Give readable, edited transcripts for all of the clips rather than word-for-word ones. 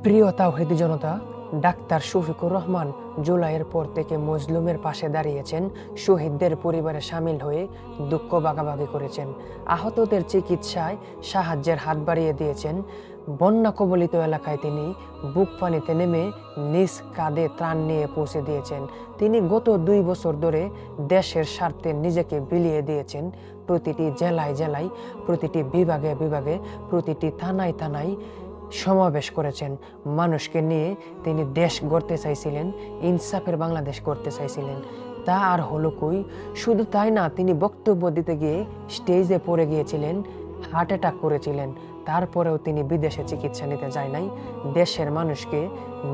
প্রিয় তাওহীদি জনতা, ডাক্তার শফিকুর রহমান জুলাইয়ের পর থেকে মজলুমের পাশে দাঁড়িয়েছেন, শহীদদের পরিবারে সামিল হয়ে দুঃখ ভাগাভাগি করেছেন, আহতদের চিকিৎসায় সাহায্যের হাত বাড়িয়ে দিয়েছেন। বন্যা কবলিত এলাকায় তিনি বুক পানিতে নেমে নিজ কাঁধে ত্রাণ নিয়ে পৌঁছে দিয়েছেন। তিনি গত 2 বছর ধরে দেশের স্বার্থে নিজেকে বিলিয়ে দিয়েছেন। প্রতিটি জেলায় জেলায়, প্রতিটি বিভাগে বিভাগে, প্রতিটি থানায় থানায় সমাবেশ করেছেন। মানুষকে নিয়ে তিনি দেশ গড়তে চাইছিলেন, ইনসাফের বাংলাদেশ গড়তে চাইছিলেন। তা আর হলো কই? শুধু তাই না, তিনি বক্তব্য দিতে গিয়ে স্টেজে পড়ে গিয়েছিলেন, হার্ট অ্যাটাক করেছিলেন। তারপরেও তিনি বিদেশে চিকিৎসা নিতে যায় নাই, দেশের মানুষকে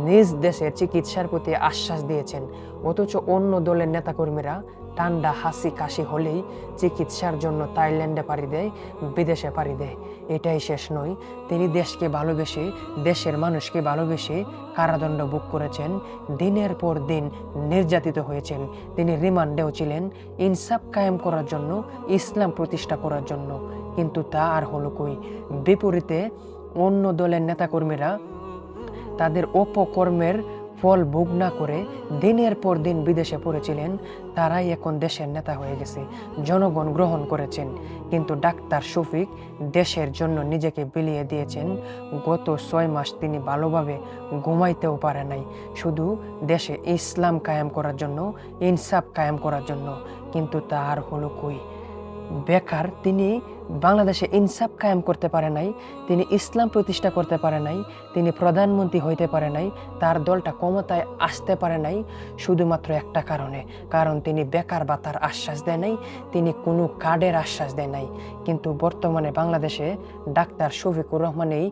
নিজ দেশের চিকিৎসার প্রতি আশ্বাস দিয়েছেন। অথচ অন্য দলের নেতাকর্মীরা ঠান্ডা হাসি কাশি হলেই চিকিৎসার জন্য থাইল্যান্ডে পাড়ি দেয়, বিদেশে পাড়ি দেয়। এটাই শেষ নয়, তিনি দেশকে ভালোবেসে, দেশের মানুষকে ভালোবেসে কারাদণ্ড ভোগ করেছেন, দিনের পর দিন নির্যাতিত হয়েছেন। তিনি রিমান্ডেও ছিলেন ইনসাফ কায়েম করার জন্য, ইসলাম প্রতিষ্ঠা করার জন্য। কিন্তু তা আর হলো কই? বিপরীতে অন্য দলের নেতাকর্মীরা তাদের অপকর্মের ফল ভোগ না করে দিনের পর দিন বিদেশে পড়েছিলেন, তারাই এখন দেশের নেতা হয়ে গেছে, জনগণ গ্রহণ করেছেন। কিন্তু ডাক্তার শফিক দেশের জন্য নিজেকে বিলিয়ে দিয়েছেন। গত 6 মাস তিনি ভালোভাবে ঘুমাইতেও পারে নাই, শুধু দেশে ইসলাম কায়েম করার জন্য, ইনসাফ কায়েম করার জন্য। কিন্তু তা আর হলো কই? বেকার তিনি বাংলাদেশে ইনসাফ কায়েম করতে পারে নাই, তিনি ইসলাম প্রতিষ্ঠা করতে পারে নাই, তিনি প্রধানমন্ত্রী হইতে পারে নাই, তার দলটা ক্ষমতায় আসতে পারে নাই শুধুমাত্র একটা কারণে, কারণ তিনি বেকার ভাতার আশ্বাস দেয় নাই, তিনি কোনো কার্ডের আশ্বাস দেয় নাই। কিন্তু বর্তমানে বাংলাদেশে ডাক্তার শফিকুর রহমানই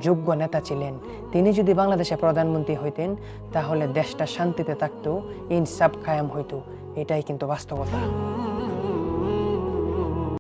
যোগ্য নেতা ছিলেন। তিনি যদি বাংলাদেশে প্রধানমন্ত্রী হইতেন তাহলে দেশটা শান্তিতে থাকতো, ইনসাফ কায়েম হইতো। এটাই কিন্তু বাস্তবতা।